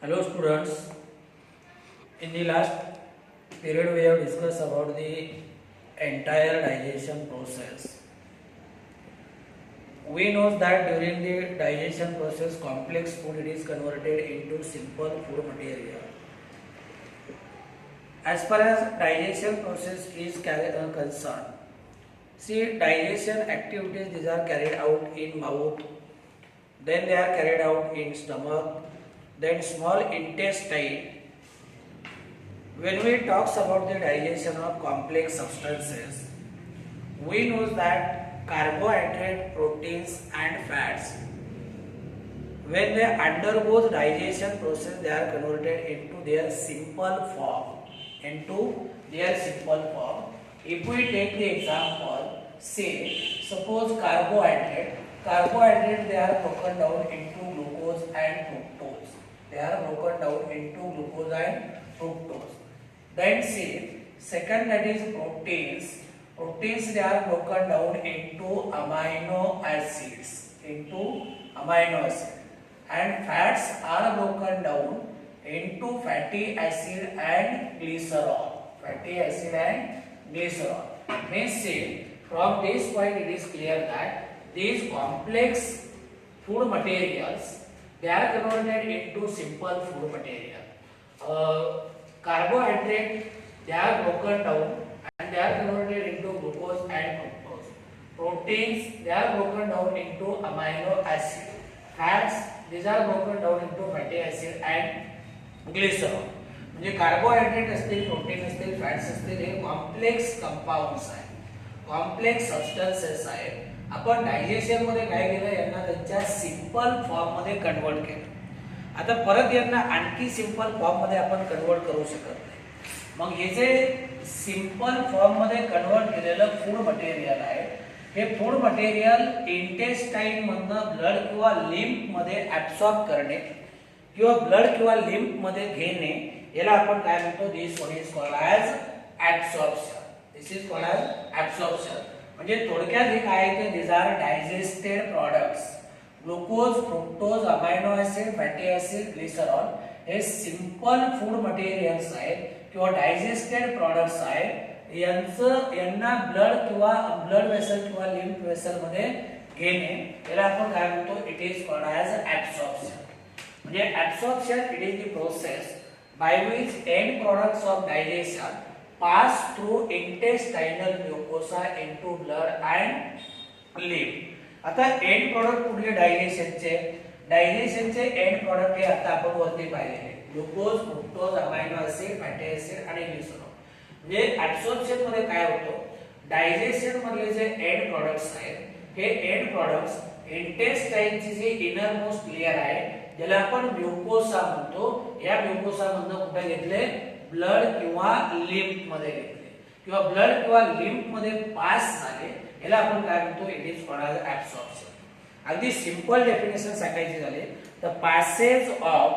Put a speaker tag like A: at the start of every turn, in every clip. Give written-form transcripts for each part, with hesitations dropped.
A: Hello students, in the last period we have discussed about the entire digestion process. We know that during the digestion process complex food it is converted into simple food material. As far as digestion process is concerned, see digestion activities these are carried out in mouth, then they are carried out in stomach, then small intestine. When we talk about the digestion of complex substances, we know that carbohydrate, proteins and fats, when they undergo the digestion process, they are converted into their simple form. If we take the example, say, suppose carbohydrate they are broken down into glucose and fructose. Then see, second that is proteins. Proteins they are broken down into amino acids. And fats are broken down into fatty acid and glycerol. Means say, from this point it is clear that these complex food materials they are converted into simple food material. Carbohydrate they are broken down and they are converted into glucose and fructose. Proteins they are broken down into amino acid. Fats these are broken down into fatty acid and glycerol. म्हणजे carbohydrate असतील, protein असतील, fats असतील हे complex compounds आहेत, complex substances आहेत. आपण digestion मध्ये काय केलं, यांना त्यांच्या सिंपल फॉर्म मध्ये कन्वर्ट केलं. आता परत यांना आणखी सिंपल फॉर्म मध्ये आपण कन्वर्ट करू शकत नाही. मग हे जे सिंपल फॉर्म मध्ये कन्वर्ट केलेलं फूड मटेरियल आहे, हे फूड मटेरियल इंटेस्टाइन मधनं ब्लड किंवा लिम्फ मध्ये ऍब्सॉर्ब करणे किंवा ब्लड किंवा लिम्फ मध्ये घेणे, याला आपण काय म्हणतो, this one is called as absorption. म्हणजे थोडक्यात हे काय आहे, this are digested products. Glucose, fructose, amino acid, fatty acid, glycerol हे सिंपल फूड मटेरियल्स आहेत किंवा डायजेस्टेड प्रॉडक्ट्स आहेत. यांना ब्लड वेसल किंवा लिम्फ वेसल मध्ये घेणे, याला आपण काय म्हणतो, it is called as absorption. म्हणजे absorption it is the process by which end products of digestion pass through intestinal mucosa into blood and lymph. आता एंड प्रोडक्ट कुठले डायजेशनचे एंड प्रोडक्ट हे आता आपण वरती पाहिलेले, glucose, fructose, amino acid, fatty acid आणि glycerol. म्हणजे ऍब्सॉर्प्शन मध्ये काय होतं, डायजेशन मधले जे एंड प्रोडक्ट्स आहेत हे एंड प्रोडक्ट्स इंटेस्टाइनची जी इनर मोस्ट लेयर आहे ज्याला आपण म्युकोसा म्हणतो, या म्युकोसा मधनं कुठे घेतले, ब्लड किंवा लिम्फ मध्ये घेतले किंवा ब्लड किंवा लिम्फ मध्ये पास झाले, याला आपण काय म्हणतो, it is called as absorption. अगदी सिंपल डेफिनेशन सांगायची झाली तर passage of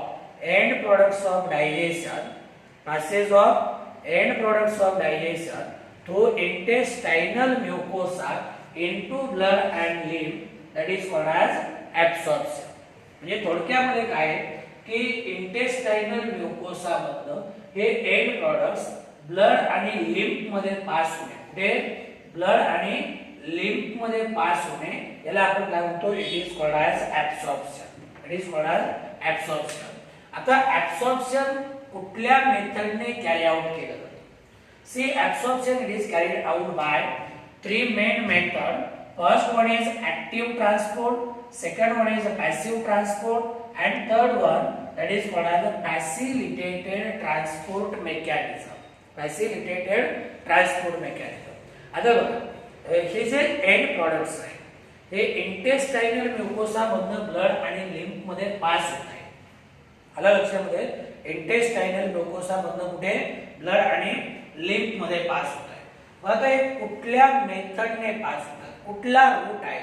A: end products of digestion through intestinal mucosa into blood and lymph, that is called as absorption. म्हणजे थोडक्यामध्ये काय की इंटेस्टाइनल म्युकोसा मधनं हे एंड प्रोडक्ट्स ब्लड आणि लिम्फ मध्ये पास होणे, याला आपण काय म्हणतो, it is called as absorption. आता ॲब्सॉर्प्शन कुठल्या मेथडने कॅरी आउट केलं जातं. See, absorption it is carried out by 3 main method. First one is active transport, second one is passive transport, and third one that is called as a facilitated transport mechanism. आता बघा, हे जे end products आहेत हे intestinal mucosa मधनं blood आणि lymph मध्ये pass होत आहे. आला लक्षामध्ये, इंटेस्टाइनल म्युकोसा मधनं कुठे, ब्लड आणि लिम्फ मध्ये पास होत आहे. मग आता हे कुठल्या मेथडने पास होतात, कुठला रूट आहे,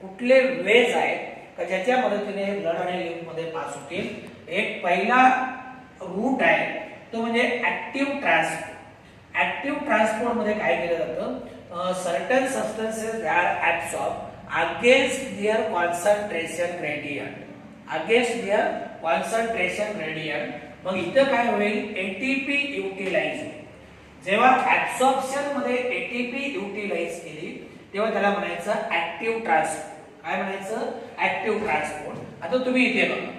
A: कुठले वेज आहेत का ज्याच्या मदतीने ब्लड आणि लिम्फ मध्ये पास होतील. एक पहिला रूट आहे तो म्हणजे ऍक्टिव्ह ट्रान्सपोर्ट मध्ये काय केलं जातं, certain substances are absorb against their concentration gradient. Against their concentration gradient. मग इथं काय होईल, एटीपी युटिलाइज होईल. जेव्हा ऍब्सॉर्प्शन मध्ये एटीपी युटिलाइज केली तेव्हा त्याला म्हणायचं ऍक्टिव्ह ट्रान्सपोर्ट. काय म्हणायचं, ऍक्टिव्ह ट्रान्सपोर्ट. आता तुम्ही इथे बघा,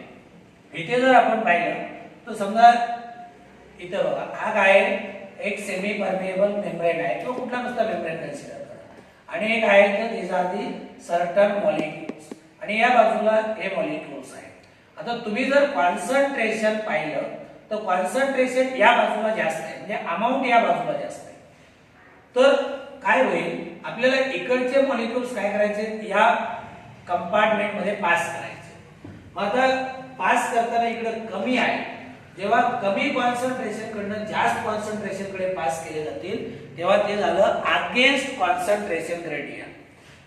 A: इथे जर आपण पाहिलं तर समजा इथे बघा, हा काय एक सेमी परमिएबल मेम्ब्रेन आहे किंवा कुठला नुसता मेम्ब्रेन कन्सिडर करा, आणि एक आहे तर these are the certain molecules, आणि या बाजूला हे मॉलिक्युल्स आहेत. आता तुम्ही जर कॉन्सन्ट्रेशन पाहिलं तर कॉन्सन्ट्रेशन या बाजूला जास्त आहे, म्हणजे अमाऊंट या बाजूला जास्त आहे. तर काय होईल, आपल्याला इकडचे मॉलिक्युल्स काय करायचे, या कंपार्टमेंट मध्ये पास करायचे. मग आता पास करताना इकडे कमी आहे, जेव्हा कमी कॉन्सन्ट्रेशन कडनं जास्त कॉन्सन्ट्रेशन कडे पास केले जातील तेव्हा ते झालं अगेन्स्ट कॉन्सन्ट्रेशन ग्रेडियंट.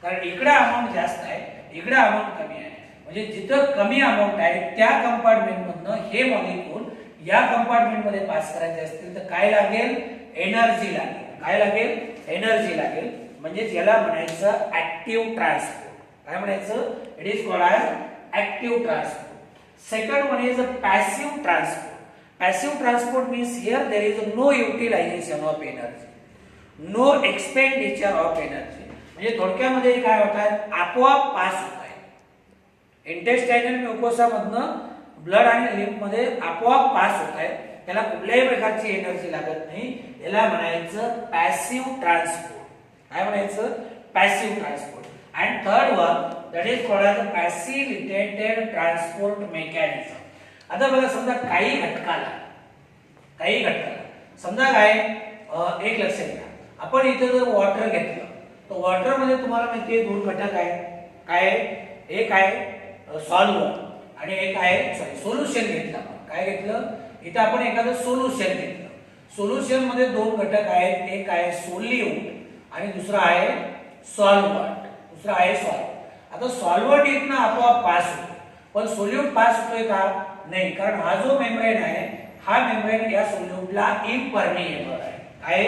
A: कारण इकडे अमाऊंट जास्त आहे, इकडे अमाऊंट कमी आहे. म्हणजे जिथं कमी अमाऊंट आहे त्या कंपार्टमेंट मधनं हे मॉलिक्यूल या कंपार्टमेंट मध्ये पास करायचे असतील तर काय लागेल, एनर्जी लागेल. काय लागेल, एनर्जी लागेल. म्हणजे याला म्हणायचं ऍक्टिव्ह ट्रान्सपोर्ट. काय म्हणायचं, it is called as active transport. Second one is a passive transport. Passive transport means here there is no utilization of energy, no expenditure of energy. म्हणजे थोडक्यामध्ये काय होतात, आपोआप पास होत आहे. इंटेस्टायनल म्युकोसा मधनं ब्लड आणि लिम्फ मध्ये आपोआप पास होत आहे, त्याला कुठल्याही प्रकारची एनर्जी लागत नाही. याला म्हणायचं पॅसिव्ह ट्रान्सपोर्ट. काय म्हणायचं, passive transport. And third one, that is called as a facilitated transport mechanism. आता बघा, समजा काही घटकाला समजा काय, एक लक्षात घ्या, आपण इथे जर वॉटर घेतलं तर वॉटर मध्ये तुम्हाला माहिती आहे 2 घटक आहेत. काय, एक आहे सॉल्व्हंट आणि एक आहे सोल्युशन घेतलं. काय घेतलं, इथे आपण एखादं सोल्युशन घेतलं. सोल्युशन मध्ये 2 घटक आहेत, एक आहे सोल्यूट आणि दुसरा आहे सॉल्व्हंट. आता सॉल्व्हंट इथनं आपोआप पास होतो, पण सोल्यूट पास होतोय का, नाही. कारण हा जो मेम्ब्रेन आहे, हा मेम्ब्रेन या सोल्यूटला इम्परमिएबल आहे. काय,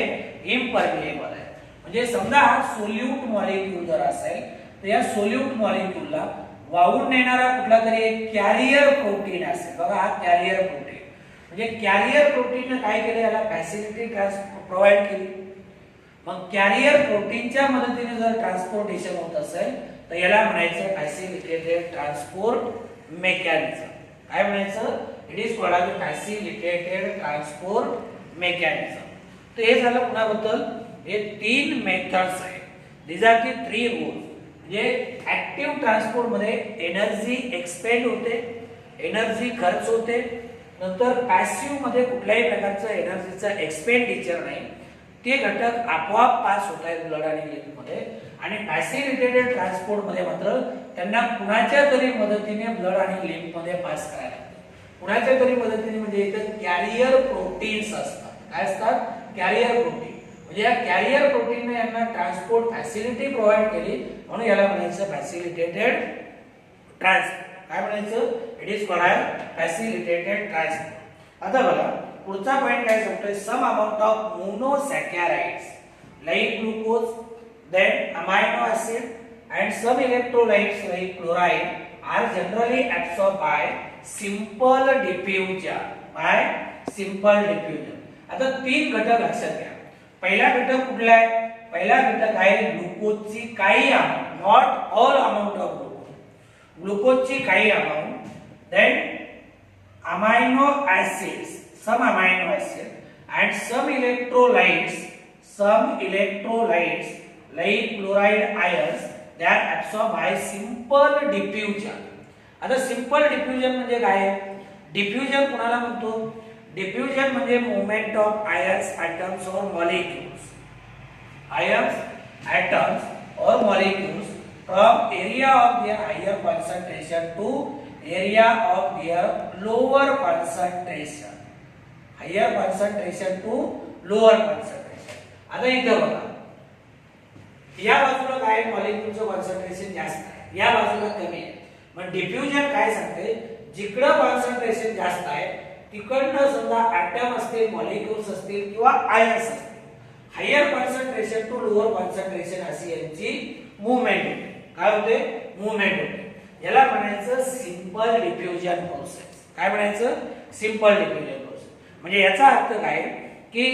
A: इम्परमिएबल आहे. म्हणजे समजा हा सोल्यूट मॉलिक्यूल जर असेल तर या सोल्यूट मॉलिक्यूलला वाहून नेणारा कुठला तरी एक कॅरियर प्रोटीन असेल. बघा, हा कॅरियर प्रोटीन. म्हणजे कॅरियर प्रोटीनने काय केलं, याला फॅसिलिटी प्रोव्हाइड केली. मग कॅरियर प्रोटीनच्या मदतीने जर ट्रान्सपोर्टेशन होत असेल तर याला म्हणायचं फॅसिलिटेटेड ट्रान्सपोर्ट मेकॅनिझम. काय म्हणायचं, it is called as facilitated transport mechanism. तर हे झालं कुणाबद्दल, हे 3 मेथड्स आहेत. These are the 3 rules. म्हणजे ऍक्टिव्ह ट्रान्सपोर्ट मध्ये एनर्जी एक्सपेंड होते, एनर्जी खर्च होते. नंतर पॅसिव्ह मध्ये कुठल्याही प्रकारचं एनर्जीचं एक्सपेंडिचर नाही, ते घटक आपोआप पास होत आहेत ब्लड आणि लिम्फ मध्ये. आणि फॅसिलिटेटेड ट्रान्सपोर्ट मध्ये मात्र त्यांना कुणाच्या तरी मदतीने ब्लड आणि लिम्फ मध्ये पास करायला लागतं. कुणाच्या तरी मदतीने म्हणजे इथे कॅरियर प्रोटीन्स असतात. काय असतात, कॅरियर प्रोटीन. म्हणजे या कॅरियर प्रोटीनने यांना ट्रान्सपोर्ट फॅसिलिटी प्रोव्हाइड केली, म्हणून याला म्हणायचं फॅसिलिटेटेड ट्रान्सपोर्ट. काय म्हणायचं, it is called as facilitated transport. आता बघा, पुढचा पॉइंट काय सांगतोय, some amount of monosaccharides like glucose, then amino acid and some electrolytes like chloride are generally absorb by simple diffusion. By simple diffusion. आता 3 घटक लक्षात घ्या. पहिला घटक कुठला आहे, पहिला घटक आहे ग्लुकोजची काही amount, not all amount of glucose, ग्लुकोजची काही amount. Then amino acids, some amino acid and some electrolytes like chloride ions, they are absorbed by simple diffusion. आता simple diffusion म्हणजे काय, diffusion कुणाला म्हणतो, diffusion म्हणजे movement of ions, atoms or molecules, ions, atoms or molecules from area of their higher concentration to area of their lower concentration. Higher concentration to lower concentration. आता इथं बघा, या बाजूला काय मॉलिक्युलचं कॉन्सन्ट्रेशन जास्त आहे, या बाजूला कमी आहे. मग डिफ्युजन काय सांगते, जिकडं कॉन्सन्ट्रेशन जास्त आहे तिकडनं समजा ॲटम असतील, मॉलिक्युल्स असतील किंवा आयन्स असतील, higher concentration to lower concentration अशी यांची मूवमेंट होते. काय होते, मूवमेंट होते. याला म्हणायचं सिंपल डिफ्युजन प्रोसेस. काय म्हणायचं? Simple diffusion process. म्हणजे याचा अर्थ काय की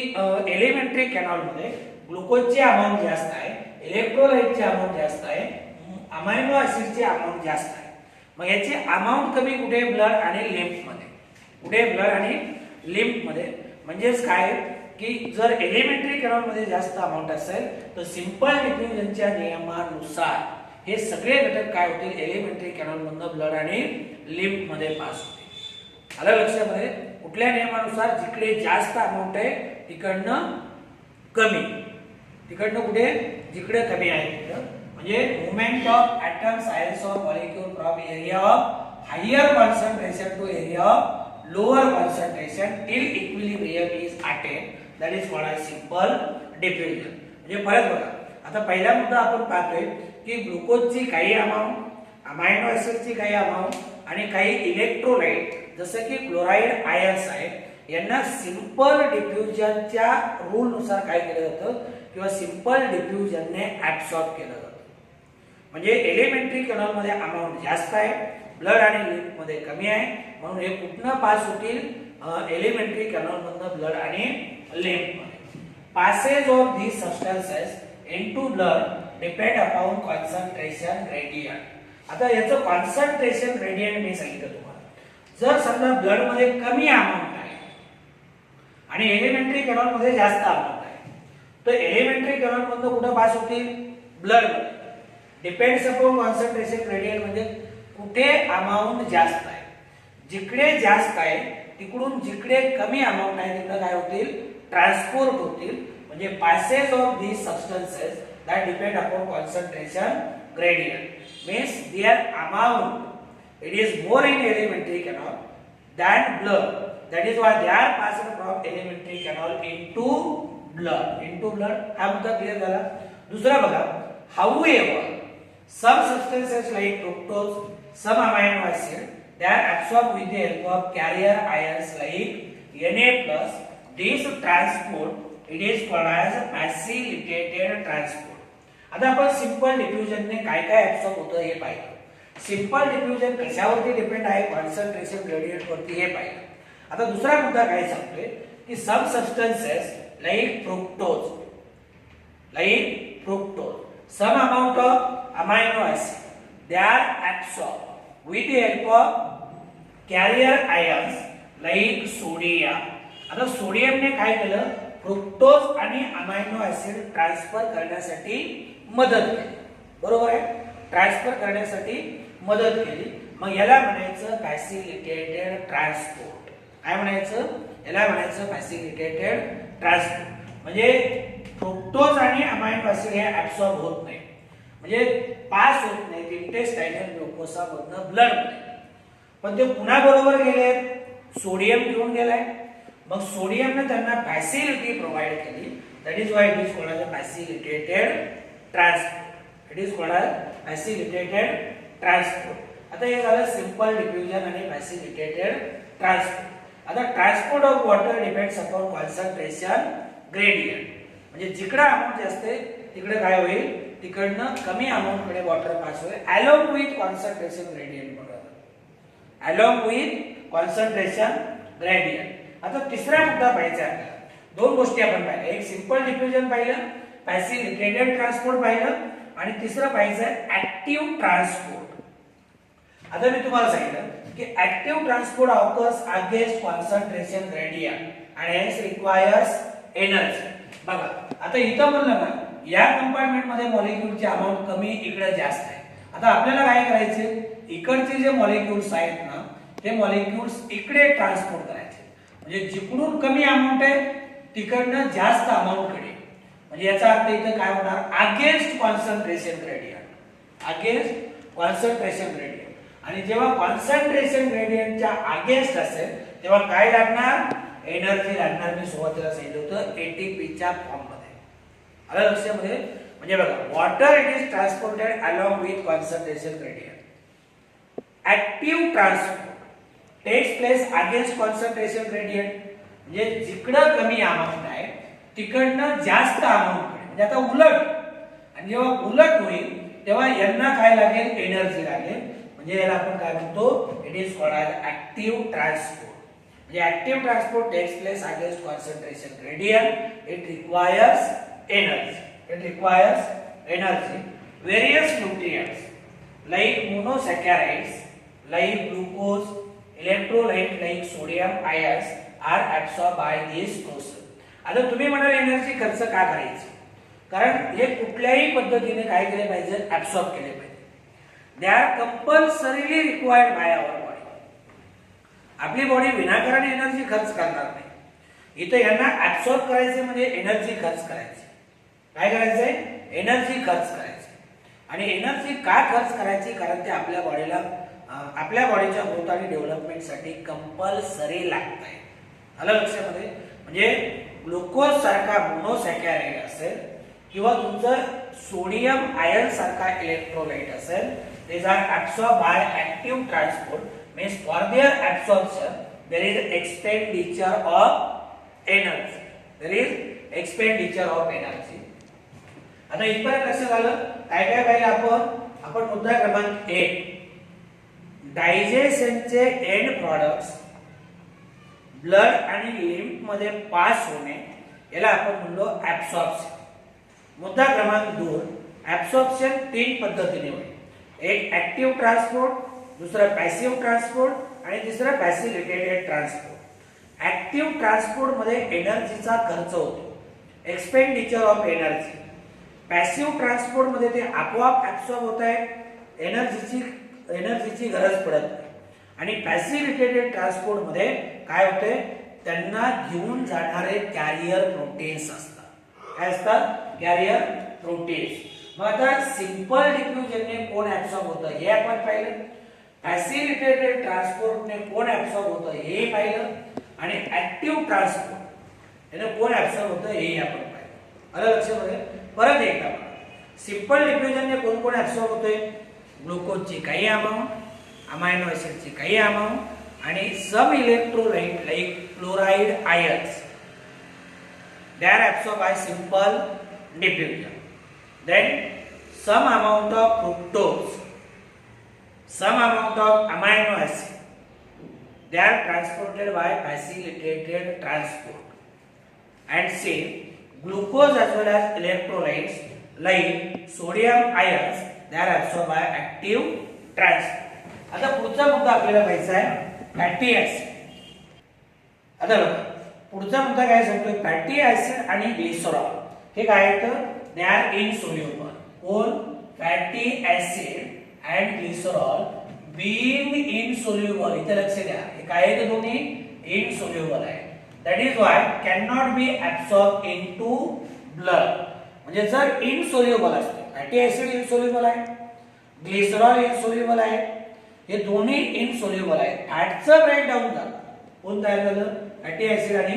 A: एलिमेंटरी कॅनॉल मध्ये ग्लुकोजची अमाउंट जास्त आहे, इलेक्ट्रोलाइटची अमाउंट जास्त आहे, अमायनो ऍसिडची अमाउंट जास्त आहे. मग याची अमाउंट कमी कुठे? ब्लड आणि लिम्फ मध्ये. कुठे? ब्लड आणि लिम्फ मध्ये. म्हणजेच काय की जर एलिमेंटरी कॅनॉल मध्ये जास्त अमाउंट असेल तर सिंपल डिफ्युजनच्या नियमानुसार हे सगळे घटक काय होतील? एलिमेंटरी कॅनॉल मधून ब्लड आणि लिम्फ मध्ये पास होतील. आलं लक्षामध्ये? कुठल्या नियमानुसार? जिकडे जास्त अमाउंट आहे तिकडनं कमी, तिकडनं कुठे? जिकडे कमी आहे तिकडं. म्हणजे movement of atoms, ions of molecule from area of higher concentration to area of lower concentration till equilibrium is attained, that is called as simple diffusion. म्हणजे परत बघा, आता पहिला मुद्दा आपण पाहतोय की ग्लुकोजची काही अमाउंट, अमायनो ऍसिडची काही अमाउंट आणि काही इलेक्ट्रोलाइट जसं की क्लोराइड आयन्स आहेत यांना सिंपल डिफ्युजनच्या रूल नुसार काय केलं जातं किंवा सिंपल डिफ्युजनने ऍब्सॉर्ब केलं जातं. म्हणजे एलिमेंटरी कॅनॉल मध्ये अमाउंट जास्त आहे, ब्लड आणि लिम्फ मध्ये कमी आहे, म्हणून हे कुठनं पास होतील? एलिमेंटरी कॅनॉल मधनं ब्लड आणि लिम्फ मध्ये. Passage of these substances into blood depend upon concentration gradient. आता याचं कॉन्सन्ट्रेशन ग्रेडियंट मी सांगितलं तुम्हाला. जर समजा ब्लड मध्ये कमी अमाउंट आहे आणि एलिमेंटरी कॅनॉल मध्ये जास्त अमाउंट आहे तर एलिमेंटरी कॅनॉल मधनं कुठं पास होतील? ब्लड मध्ये. डिपेंड्स अपॉन कॉन्सन्ट्रेशन ग्रेडियंट म्हणजे कुठे अमाउंट जास्त आहे, जिकडे जास्त आहे तिकडून जिकडे कमी अमाउंट आहे तिकडे काय होतील? ट्रान्सपोर्ट होतील. म्हणजे passage of these substances that depend upon concentration gradient means their amount it is more in elementary canal than blood, that is why they are passed from elementary canal into blood. हा मुद्दा clear झाला. दुसरा बघा, however some substances like fructose, some amino acid they are absorbed with the help of carrier ions like Na+. This transport it is called as facilitated transport. आता आपण simple diffusion ने काय काय ऍब्सॉर्ब होतं हे पाहिलं. सिंपल डिफ्युजन कशावरती depend आहे? कॉन्सन्ट्रेशन ग्रेडियंट वरती हे पाहिलं. आता दुसरा मुद्दा काय सांगतोय की some substances like fructose some amount of amino acid they are absorbed with the help of carrier ions like sodium. आता सोडियम ने काय केलं? फ्रुक्टोज आणि अमायनो ऍसिड ट्रान्सफर करण्यासाठी मदत केली. बरोबर आहे? ट्रान्सफर करण्यासाठी मदत केली. मग याला म्हणायचं फॅसिलिटेटेड ट्रान्सपोर्ट. काय म्हणायचं? याला म्हणायचं फॅसिलिटेटेड ट्रान्सपोर्ट. म्हणजे फ्रुक्टोज आणि अमायनो ऍसिड हे ऍब्सॉर्ब होत नाही, म्हणजे पास होत नाही इंटेस्टाइनल म्युकोसा मधनं ब्लड मध्ये, पण ते पुन्हा बरोबर गेले, सोडियम घेऊन गेलाय. मग सोडियमने त्यांना फॅसिलिटी प्रोव्हाइड केली. That is why it is called as facilitated transport. It is called as facilitated transport. आता हे झालं सिंपल डिफ्युजन आणि फॅसिलिटेटेड ट्रान्सपोर्ट. आता transport of water depends upon concentration gradient. म्हणजे जिकडे अमाउंट जास्त आहे तिकडे काय होईल? तिकडनं कमी अमाउंट कडे वॉटर पास होईल अलोंग विथ कॉन्सन्ट्रेशन ग्रेडियंट. बरोबर, अलोंग विथ कॉन्सन्ट्रेशन ग्रेडियंट. आता तिसरा मुद्दा पाहायचा आहे. दोन गोष्टी आपण पाहिल्या, एक सिंपल डिफ्युजन पाहिलं, फॅसिलिटेटेड ट्रान्सपोर्ट पाहिलं, आणि तिसरं पाहायचं आहे ऍक्टिव्ह ट्रान्सपोर्ट. आता मी तुम्हाला सांगितलं की active transport occurs against concentration gradient आणि हेन्स रिक्वायर्स एनर्जी. बघा आता इथं म्हणलं ना या कंपार्टमेंट मध्ये मॉलिक्यूलची अमाउंट कमी, इकडे जास्त आहे. आता आपल्याला काय करायचे? इकडचे जे मॉलिक्यूल्स आहेत ना ते मॉलिक्यूल्स इकडे ट्रान्सपोर्ट करायचे. म्हणजे जिकडून कमी अमाउंट आहे तिकडनं जास्त अमाउंट कडे. म्हणजे याचा अर्थ इथं काय होणार? Against concentration gradient. Against concentration gradient. आणि जेव्हा कॉन्सन्ट्रेशन ग्रेडियंटच्या अगेन्स्ट असेल तेव्हा काय लागणार? एनर्जी लागणार. मी सुरुवातीला सांगितलं होतं एटीपीच्या फॉर्म मध्ये. आलं लक्षामध्ये? म्हणजे बघा water it is transported along with concentration gradient. Active transport takes place against concentration gradient. म्हणजे जिकडं कमी अमाउंट आहे तिकडनं जास्त अमाउंट कडे. म्हणजे आता उलट, आणि जेव्हा उलट होईल तेव्हा यांना काय लागेल? एनर्जी लागेल. म्हणजे याला आपण काय म्हणतो, it is called as active transport. म्हणजे active transport takes place against concentration gradient. It requires energy. It requires energy. Various nutrients like monosaccharides, like glucose, electrolyte like sodium ions are absorbed by this process. आता तुम्ही म्हणाल energy खर्च का करायची, कारण हे कुठल्याही पद्धतीने काय केले पाहिजे, ऍब्सॉर्ब केले पाहिजे. They are compulsorily required by our body. आपली बॉडी विनाकारण एनर्जी खर्च करणार नाही. इथं यांना ऍब्सॉर्ब करायचे म्हणजे एनर्जी खर्च करायची. काय करायचंय, एनर्जी खर्च करायची. आणि एनर्जी का खर्च करायची, कारण ते आपल्या बॉडीला आपल्या बॉडीच्या ग्रोथ आणि डेव्हलपमेंटसाठी कंपल्सरी लागत आहे. आलं लक्षामध्ये. म्हणजे ग्लुकोज सारखा मोनोसॅकॅराइड असेल किंवा तुमचं सोडियम आयन सारखा इलेक्ट्रोलाइट असेल, these are absorbed by active transport. Means for their absorption there is expenditure of energy. There is expenditure of energy. आता इथपर्यंत लक्षात आलं. काय काय पाहिलं आपण मुद्दा क्रमांक 1, डायजेशनचे एंड प्रॉडक्ट्स ब्लड आणि लिम्फ मध्ये पास होणे, याला आपण म्हणलो ऍब्सॉर्प्शन. मुद्दा क्रमांक 2, ऍब्सॉर्प्शन 3 पद्धतीने होईल. एक ऍक्टिव्ह ट्रान्सपोर्ट, दुसरं पॅसिव्ह ट्रान्सपोर्ट आणि तिसरं फॅसिलिटेटेड ट्रान्सपोर्ट. ऍक्टिव्ह ट्रान्सपोर्ट मध्ये एनर्जीचा खर्च होतो, expenditure of energy. Passive transport मध्ये ते आपोआप ऍब्सॉर्ब होत आहे, एनर्जीची गरज पडत नाही. आणि फॅसिलिटेटेड ट्रान्सपोर्ट मध्ये काय होते, त्यांना घेऊन जाणारे कॅरियर प्रोटीन्स असतात. काय असतात, कॅरियर प्रोटीन्स. मग आता सिंपल डिफ्युजनने कोण ऍब्सॉर्ब होतं हे आपण पाहिलं, फॅसिलिटेटेड ट्रान्सपोर्टने कोण ऍब्सॉर्ब होतं हे पाहिलं, आणि ऍक्टिव्ह ट्रान्सपोर्ट याने कोण ऍब्सॉर्ब होतं हे आपण पाहिलं. आलं लक्षामध्ये. परत एकदा सिंपल डिफ्युजनने कोण कोण ऍब्सॉर्ब होते, ग्लुकोजची काही अमाऊंट, अमायनो ऍसिडची काही अमाऊंट आणि some electrolyte like chloride ions, they are absorbed by simple diffusion. Then some amount of fructose, some amount of amino acid, they are transported by facilitated transport. And say glucose as well as electrolytes like sodium ions, they are absorbed by active transport. आता पुढचा मुद्दा आपल्याला पाहायचा आहे fatty acid. आता पुढचा मुद्दा काय सांगतोय, फॅटी ऍसिड आणि ग्लिसरॉल हे काय आहेत, दे आर इनसोल्युबल. कोण, fatty acid and glycerol being insoluble. इथे लक्ष द्या, हे काय आहेत, दोन्ही इनसोल्युबल आहे. That is why can not be absorb into blood. म्हणजे जर इनसोल्युबल असते, फॅटी ऍसिड इनसोल्युबल आहे, ग्लिसरॉल इनसोल्युबल आहे, हे दोन्ही इनसोल्युबल आहेत. फॅटचं ब्रेकडाऊन झालं, कोण तयार झालं, फॅटी ऍसिड आणि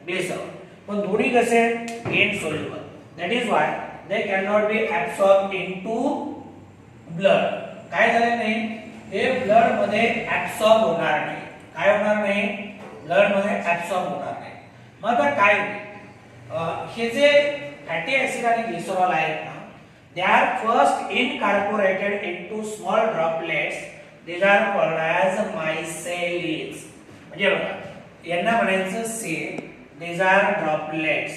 A: ग्लिसरॉल. पण दोन्ही कसे insoluble. That is why they can not be absorb into blood. काय झालं नाही, हे ब्लड मध्ये ऍब्सॉर्ब होणार नाही. काय होणार नाही, ब्लड मध्ये ऍब्सॉर्ब होणार नाही. मग आता काय होईल, हे जे फॅटी ऍसिड आणि ग्लिसरॉल आहेत ना, they are first incorporated into small droplets. These are called as micellies. म्हणजे बघा, यांना म्हणायचं sale. These are droplets.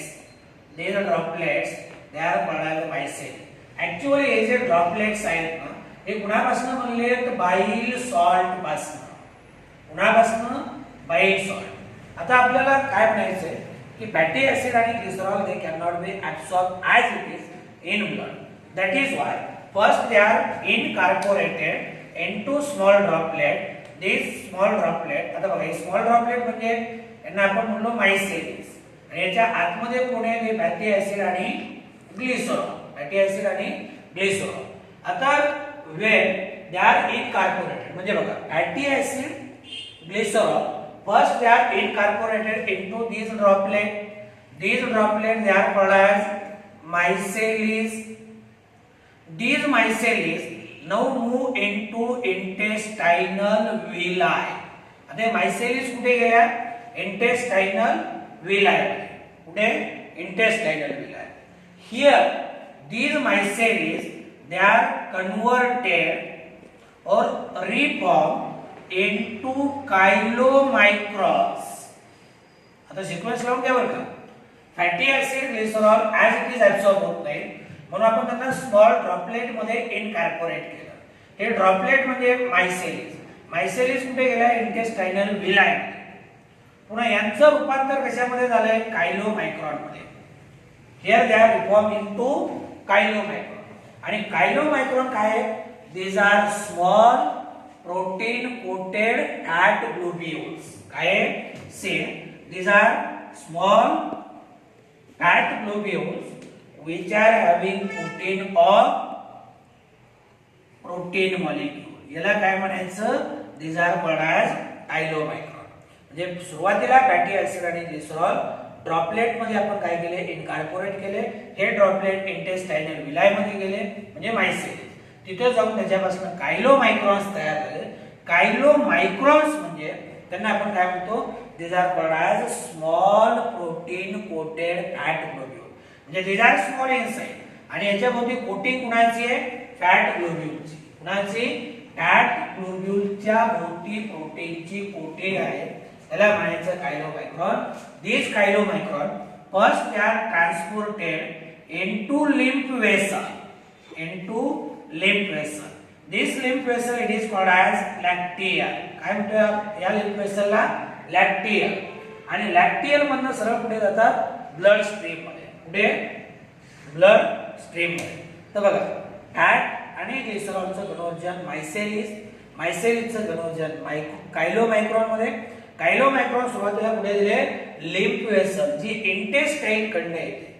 A: These are droplets. They are called as micelli. Actually हे जे droplets आहेत ना, हे कुणापासून बनले आहेत, बाईल सॉल्ट पासून. कुणापासून, बाईल सॉल्ट. आता आपल्याला काय म्हणायचंय की फॅटी ऍसिड आणि glycerol they can not be absorb as it is in blood. That is why first they are incorporated into small droplet. These small droplet, आता बघा, स्मॉल ड्रॉपलेट म्हणजे यांना आपण म्हणलो मायसेलिस, आणि याच्या आतमध्ये कोण आहे, फॅटी ऍसिड आणि ग्लिसरॉल. फॅटी ऍसिड आणि ग्लिसरॉल. आता वेन दे आर इनकॉर्पोरेटेड, म्हणजे बघा, fatty acid, glycerol first they are incorporated into these droplet. These droplet they are called as micellies. These micellies now move into intestinal villi. आता मायसेलिस कुठे गेल्या, intestinal villi. कुठे, intestinal villi. Here these micellies they are converted or reform into chylomicrons. आता sequence लावून घ्या बरं का. Fatty acid glycerol as it is absorb होत नाही म्हणून आपण त्यांना स्मॉल ड्रॉपलेट मध्ये इनकॉर्पोरेट केलं. हे ड्रॉपलेट म्हणजे मायसेलिस. मायसेलिस कुठे गेला? इंटेस्टायनल विलाय. पुन्हा यांचं रूपांतर कशामध्ये झालंय? कायलोमायक्रॉन मध्ये. Here they are reform into chylomicron. आणि कायलोमायक्रॉन काय आहे? These are small protein coated fat globules. काय? See these are small fat globules which are having protein or protein molecule. याला काय म्हणायचं? these are called as chylomicron. म्हणजे सुरुवातीला fatty acid आणि ग्लिसरॉल ड्रॉपलेट मध्ये आपण काय केले? इनकॉर्पोरेट केले. हे ड्रॉपलेट इंटेस्टायनल विलाय मध्ये गेले म्हणजे मायसेलिस. तिथे जाऊन त्याच्यापासून कायलोमायक्रॉन्स तयार झाले. कायलोमायक्रॉन्स म्हणजे त्यांना आपण काय म्हणतो? these are called as small protein coated fat globule. म्हणजे these are small in size. आणि याच्या भोवती कोटिंग कुणाची आहे? फॅट ग्लोब्युलची. कुणाची? फॅट ग्लोब्युलच्या भोवती प्रोटीनची कोटिंग आहे. त्याला म्हणायचं कायलोमायक्रॉन. these कायलोमायक्रॉन first they are transported into lymph vessel. into lymph vessel. this lymph vessel it is called as lacteal. काय म्हणतो या lymph vessel ला? लॅक्टियल. आणि लॅक्टियल मधनं सरळ पुढे जातात ब्लड स्ट्रीम मध्ये. पुढे ब्लड स्ट्रीम मध्ये. तर बघा फॅट आणि ग्लिसरॉलचं कन्व्हर्जन मायसेलिस. मायसेलिसचं कन्व्हर्जन कायलोमायक्रॉन मध्ये. कायलोमायक्रॉन सुरुवातीला पुढे दिले लिम्फ वेसल जी इंटेस्टाइन कडनं येते.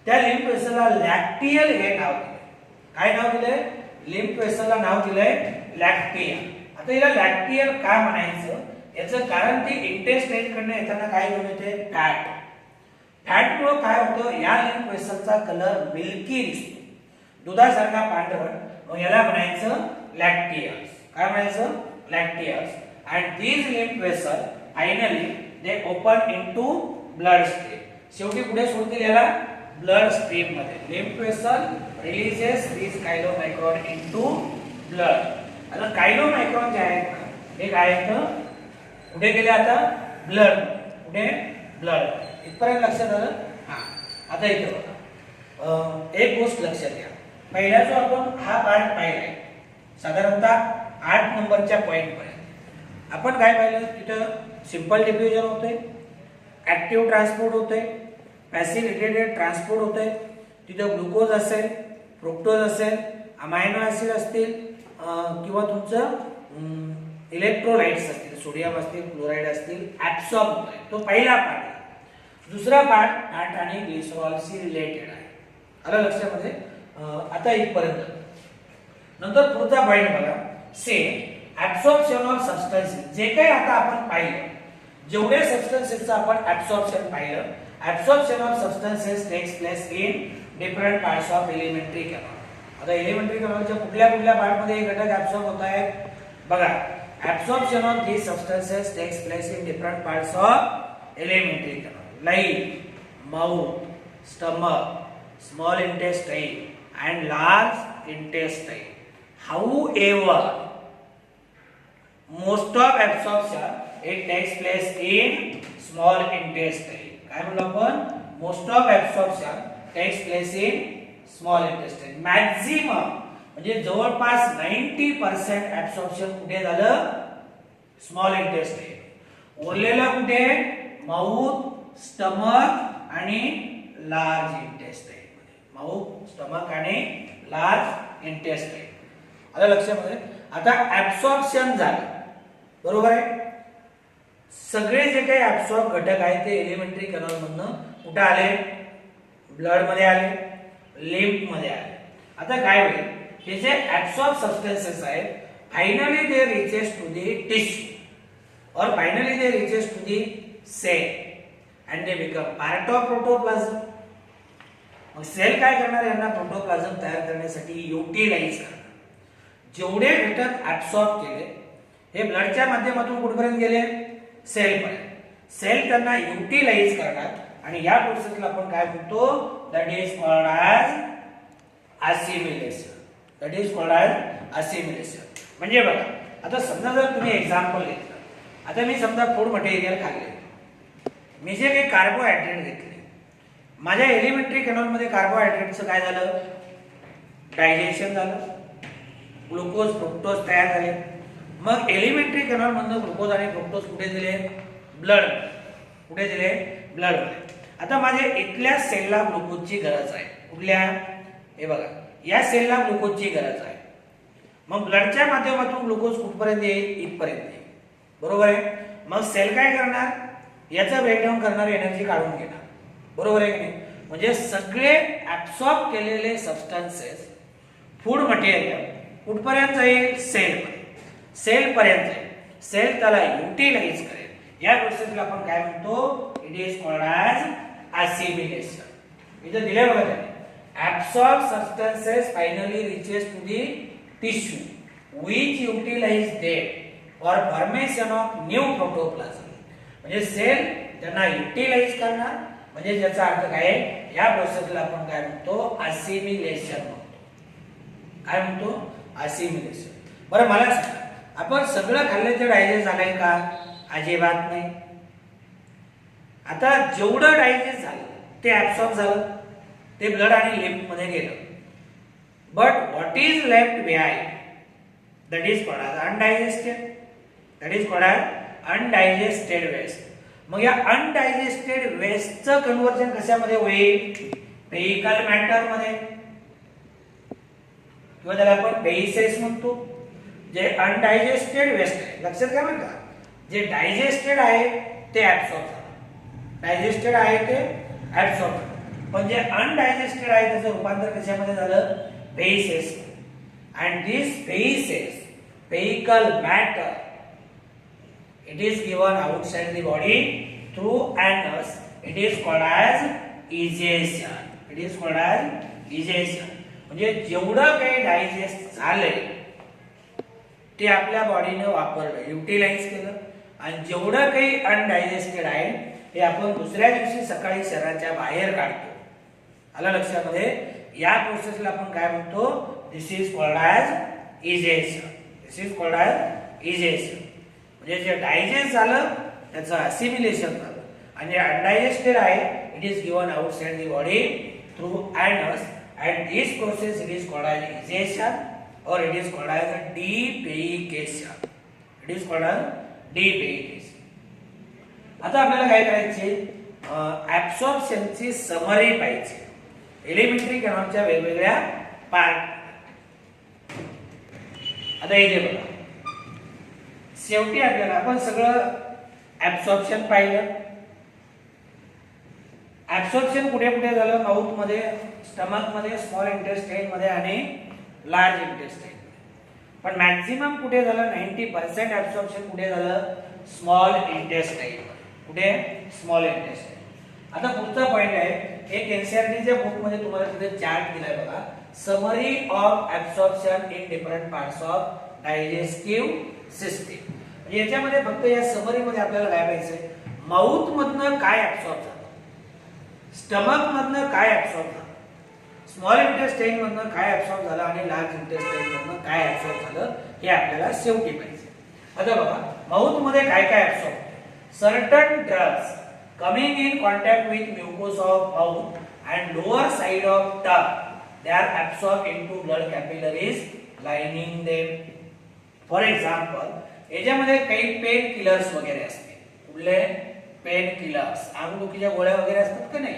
A: त्या लिम्फ वेसलला लॅक्टियल हे नाव दिले. काय नाव दिले? लिम्फ वेसलला नाव दिलंय लॅक्टियल. आता हिला लॅक्टियल का म्हणायचं? याचं कारण ती इंटेस्टाइन कडनं येताना काय घेऊन येते? फॅट. फॅट मुळे काय होतं? या लिम्फ वेसलचा कलर मिल्की दिसतो, दुधासारखा पांढरट. मग याला म्हणायचं लॅक्टियल्स. काय म्हणायचं? लॅक्टियल्स. and these lymph vessels finally they open into blood stream. शेवटी पुढे सोडतील याला ब्लड स्ट्रीम मध्ये. lymph vessel releases these chylomicron into blood. आता chylomicron जे आहेत हे काय आहेत? पुढे गेले आता ब्लड. पुढे ब्लड. इथपर्यंत लक्षात आलं? हा. आता इथे बघा एक गोष्ट लक्षात घ्या. पहिला जो आपण हा पार्ट पाहिलाय साधारणतः 8 नंबरच्या पॉइंट पर्यंत आपण काय पाहिलं? तिथं सिंपल डिफ्युजन होते, ऍक्टिव्ह ट्रान्सपोर्ट होते, फॅसिलिटेटेड ट्रान्सपोर्ट होते. तिथं ग्लुकोज असेल, फ्रुक्टोज असेल, अमायनो ऍसिड असतील किंवा तुमचं इलेक्ट्रोलाइट्स असतील, सोडियम असतील, क्लोराईड असतील, ऍब्सॉर्ब होत आहे. तो पहिला पार्ट आहे. दुसरा पार्ट फॅट आणि ग्लिसरॉलशी रिलेटेड आहे. आलं लक्षामध्ये? आता इथपर्यंत. नंतर पुढचा पॉइंट बघा. से ऍब्सॉर्प्शन ऑफ सबस्टन्सेस. जे काही आता आपण पाहिलं, जेवढे सबस्टन्सेसचं आपण ऍब्सॉर्प्शन पाहिलं, absorption of substances takes place in different parts of elementary canal. आता एलिमेंटरी कॅनॉलच्या कुठल्या पार्ट मध्ये हे घटक ऍब्सॉर्ब होत आहेत? बघा absorption of these substances takes place in different parts of elementary canal like mouth, stomach, small intestine and large intestine. However, most of absorption it takes place in small intestine. काय म्हणलो आपण? most of absorption takes place in small intestine. Maximum म्हणजे जवळपास 90% absorption कुठे झालं? Small intestine. उरलेलं कुठे? Mouth, stomach आणि लार्ज इंटेस्टाइन मध्ये. माउथ, स्टमक आणि लार्ज इंटेस्टाइन. आलं लक्षामध्ये? आता ऍब्सॉर्प्शन झालं बरोबर आहे. सगळे जे काही ऍब्सॉर्ब घटक आहेत ते एलिमेंटरी कॅनॉल मधनं कुठे आले? ब्लड मध्ये आले, लिम्फ मध्ये आले. आता काय होईल? हे जे ऍब्सॉर्ब सबस्टन्सेस आहेत finally they reaches to the tissue और finally they reaches to the cell and they become part of protoplasm. मग सेल काय करणार? यांना प्रोटोप्लाझम तयार करण्यासाठी युटिलाइज करणार. जेवढे घटक ऍब्सॉर्ब केले हे ब्लडच्या माध्यमातून कुठपर्यंत गेले? सेल पर्यंत. सेल त्यांना युटिलाइज करणार आणि या प्रोसेसला आपण काय म्हणतो? That is called as assimilation. That is called as assimilation. म्हणजे बघा, आता समजा जर तुम्ही एक्झाम्पल घेतलं, आता मी समजा फूड मटेरियल खाल्ले, मी जे काही कार्बोहायड्रेट घेतले, माझ्या एलिमेंटरी कॅनॉलमध्ये कार्बोहायड्रेटचं काय झालं, डायजेशन झालं, ग्लुकोज फ्रुक्टोज तयार झाले. मग एलिमेंटरी कॅनॉल मधनं ग्लुकोज आणि फ्रुक्टोज कुठे दिले, ब्लड, कुठे दिले, ब्लड मध्ये. आता माझ्या इथल्या सेलला ग्लुकोजची गरज आहे, कुठल्या, हे बघा, या सेलला ग्लुकोजची गरज आहे. मग ब्लडच्या माध्यमातून ग्लुकोज कुठपर्यंत येईल, इथपर्यंत येईल, बरोबर आहे. मग सेल काय करणार, याचं ब्रेकडाऊन करणार, एनर्जी काढून घेणार, बरोबर आहे की नाही. म्हणजे सगळे ऍब्सॉर्ब केलेले सबस्टन्सेस, फूड मटेरियल कुठपर्यंत जाईल, सेल पर्यंत जाईल. सेल त्याला युटिलाइज करेल. या प्रोसेसला आपण काय म्हणतो, it is called as assimilation. इथं दिले बघा त्याने, absorb substances finally reaches to the tissue which utilize them for formation of new protoplasm. म्हणजे सेल त्यांना युटिलाइज करणार, म्हणजे ज्याचा अर्थ काय आहे, या प्रोसेसला आपण काय म्हणतो, असिमिलेशन म्हणतो. काय म्हणतो, असिमिलेशन. बरं मला सांगा, आपण सगळं खाल्लं तर डायजेस्ट झालंय का, अजिबात नाही. आता जेवढं डायजेस्ट झालं ते ऍब्सॉर्ब झालं, ते ब्लड आणि लिम्फ मध्ये गेलं. But what is left behind, that is called as undigested, that is called as undigested waste. मग या अनडायजेस्टेड वेस्टचं कन्व्हर्जन कशामध्ये होईल, व्हेइकल मॅटर मध्ये, किंवा त्याला आपण बेसिस म्हणतो. जे अनडायजेस्टेड वेस्ट आहे, लक्षात घ्या बरं का, जे डायजेस्टेड आहे ते ऍब्सॉर्ब झालं, डायजेस्टेड आहे ते ऍब्सॉर्ब झालं. पण जे अनडायजेस्टेड आहे त्याचं रूपांतर कशामध्ये झालं, basis. And this basis, vehicle matter, it is given outside the body through anus. It is called as egestion. It is called as egestion. म्हणजे जेवढं काही डायजेस्ट झालंय ते आपल्या बॉडीने वापरलं, युटिलाइज केलं. आणि जेवढं काही अनडायजेस्टेड आहे ते आपण दुसऱ्या दिवशी सकाळी शरीराच्या बाहेर काढतो. आलं लक्षामध्ये. या प्रोसेसला आपण काय म्हणतो, this is called as egestion. This is called as egestion. म्हणजे जे डायजेस्ट झालं त्याचं असिमिलेशन झालं, आणि जे अनडायजेस्टेड आहे it is given outside the body through anus. And this process it is called as egestion और it is called as defecation. It is called as defecation. आता आपल्याला काय करायचे, ऍब्सॉर्प्शनची समरी पाहिजे एलिमेंटरी कॅनॉलच्या वेगवेगळ्या पार्ट. आता इथे बघा, शेवटी आपल्याला आपण सगळं ऍब्सॉर्प्शन पाहिलं. ऍब्सॉर्प्शन कुठे कुठे झालं, माउथ मध्ये, स्टमक मध्ये, स्मॉल इंटेस्टाइन मध्ये आणि लार्ज इंटेस्टाइन. पण मॅक्झिमम कुठे झालं, 90% ऍब्सॉर्प्शन कुठे झालं, स्मॉल इंटेस्टाइन. कुठे, स्मॉल इंटेस्टाइन. आता पुढचा पॉइंट आहे, एक एनसीईआरटीच्या बुक मध्ये तुम्हाला तिथे चार्ट दिलाय बघा, summary of absorption in different parts of digestive system. याच्यामध्ये फक्त या समरी मध्ये आपल्याला काय पाहिजे, माउथ मधनं काय ऍब्सॉर्ब झालं, स्टमक मधनं काय ऍब्सॉर्ब झालं, स्मॉल इंटेस्टाइन मधनं काय ऍब्सॉर्ब झालं आणि लार्ज इंटेस्टाइन मधनं काय ऍब्सॉर्ब झालं हे आपल्याला शेवटी पाहिजे. आता बघा, माउथ मध्ये काय काय absorb, certain drugs coming in contact with mucosa of mouth and lower side of tongue, they are absorb into blood capillaries lining them. For example, याच्यामध्ये काही पेन किलर्स वगैरे असते. कुठले, पेन किलर्स, अंगदुखीच्या गोळ्या वगैरे असतात का नाही,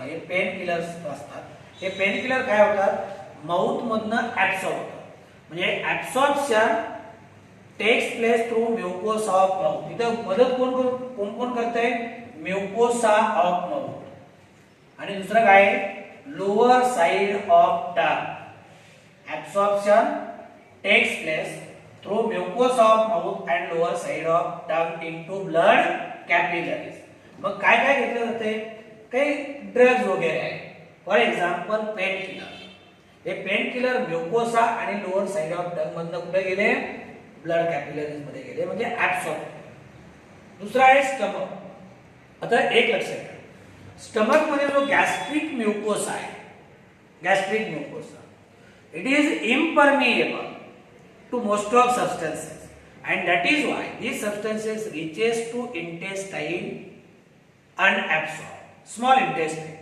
A: हे पेन किलर्स असतात. हे पेन किलर काय होतात, माउथ मधनं ऍब्सॉर्ब होतात. म्हणजे absorption takes place through mucosa of mouth. इथं मदत कोण कोण करते, म्युकोसा ऑफ माउथ. आणि दुसरं काय, lower side of tongue. Absorption takes place through mucosa of mouth and lower side of tongue into blood capillaries. मग काय काय घेतलं जाते, काही ड्रग्ज वगैरे आहे. For example pain killer. हे पेन किलर म्युकोसा आणि लोअर साइड ऑफ टंग मधनं कुठे गेले, ब्लड कॅपिलरीज मध्ये गेले, म्हणजे ऍब्सॉर्ब. दुसरा आहे स्टमक. आता एक लक्षात घ्या, स्टमक मध्ये जो गॅस्ट्रिक म्युकोसा आहे, gastric mucosa, it is impermeable to most of substances, and that is why these substances reaches to intestine unabsorbed. Small intestine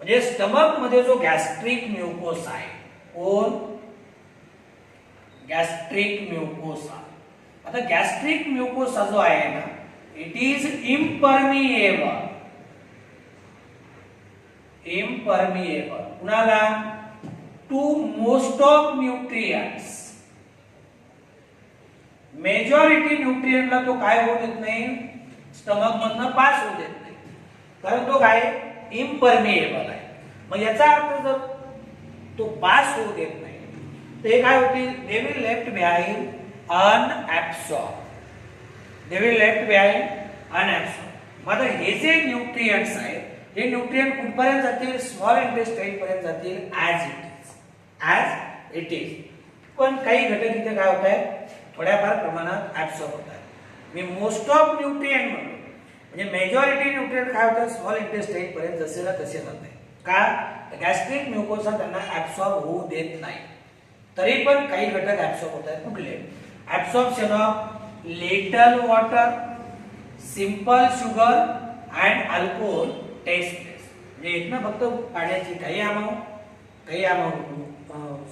A: म्हणजे स्टमक मध्ये जो गॅस्ट्रिक म्युकोसा आहे, कोण गॅस्ट्रिक म्युकोसा. आता गॅस्ट्रिक म्युकोसा जो आहे ना, इट इज इम्परमिएबल. इम्परमिएबल कुणाला? To most of nutrients. Majority न्यूट्रिएंटला तो काय होऊ देत नाही, स्टमक मधनं पास होऊ देत नाही, कारण तो काय इम्परमिएबल आहे. मग याचा अर्थ जर तो पास होऊ देत नाही तर हे काय होतील, they will left behind unabsorb. They will left behind unabsorb. मग हे जे न्यूट्रिएंट्स आहेत, हे न्यूट्रिएंट कुठपर्यंत जातील, स्मॉल इंटेस्टाइन पर्यंत जातील ऍज इट इज. पण काही घटक इथे काय होत आहेत, थोड्याफार प्रमाणात ऍब्सॉर्ब होत आहेत. मी मोस्ट ऑफ न्यूट्रिएंट म्हणतो, म्हणजे मेजॉरिटी न्यूट्रिएंट काय होतात, स्मॉल इंटेस्टाइन पर्यंत जसे ना तसे जातात. का? गॅस्ट्रिक म्युकोसा त्यांना ऍब्सॉर्ब होऊ देत नाही. तरी पण काही घटक ऍब्सॉर्ब होत आहेत. कुठले? Absorption of little water, simple sugar and alcohol takes place. म्हणजे इथनं फक्त पाण्याची काही अमाऊंट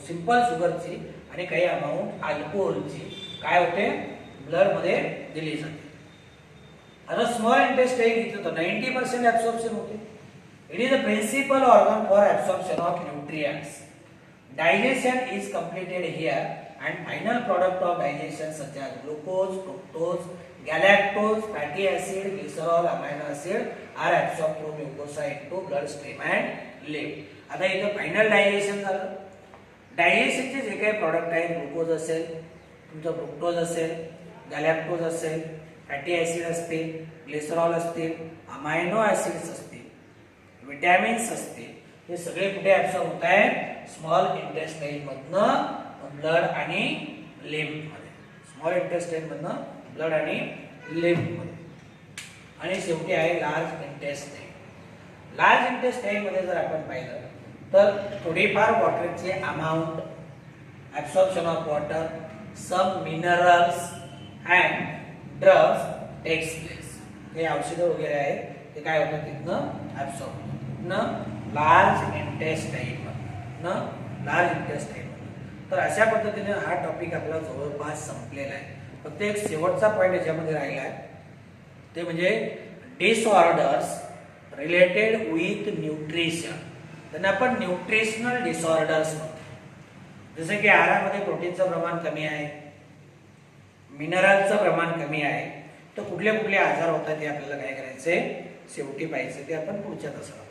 A: सिंपल शुगरची आणि काही अमाऊंट अल्कोहोलची काय होते, ब्लड मध्ये दिली जाते. आता स्मॉल इंटेस्टाइन इथे तर 90% ऍब्सॉर्प्शन होते. It is the principal organ for absorption of nutrients. Digestion is completed here, and final product of digestion such as glucose, fructose, galactose, fatty acid, glycerol, amino acid are absorbed through mucosa into bloodstream and liver. आता इथं final digestion झालं. डायजेशनचे जे काही product आहेत, glucose असेल, तुमचं fructose असेल, गॅलॅक्टोज असेल, फॅटी ऍसिड असतील, ग्लिसरॉल असतील, अमायनो ऍसिड्स असतील, विटॅमिन्स असतील, हे सगळे कुठे ऍब्सॉर्ब होत आहेत, स्मॉल इंटेस्टाइन मधनं ब्लड आणि लिम्फ मध्ये. स्मॉल इंटेस्टाइन मधनं ब्लड आणि लिम्फ मध्ये. आणि शेवटी आहे लार्ज इंटेस्टाइन. लार्ज इंटेस्टाइन मध्ये जर आपण पाहिलं तर थोडीफार वॉटरचे amount, absorption of water, some minerals and drugs takes place. हे औषधं वगैरे आहेत ते काय होतात, तिथनं ऍब्सॉर्ब होतात लार्ज इंटेस्टाइन. तर अशा पद्धतीने हा टॉपिक आपला जवळपास संपलेला आहे. फक्त एक शेवटचा पॉइंट याच्यामध्ये राहिला आहे, ते म्हणजे डिसऑर्डर्स रिलेटेड विथ न्यूट्रिशन. त्यांना आपण न्यूट्रिशनल डिसऑर्डर्स म्हणतो. जसे की आहारामध्ये प्रोटीनचं प्रमाण कमी आहे, मिनरलचं प्रमाण कमी आहे, तर कुठले कुठले आजार होतात हे आपल्याला काय करायचंय, शेवटी पाहायचं. ते आपण पुढच्या तासाला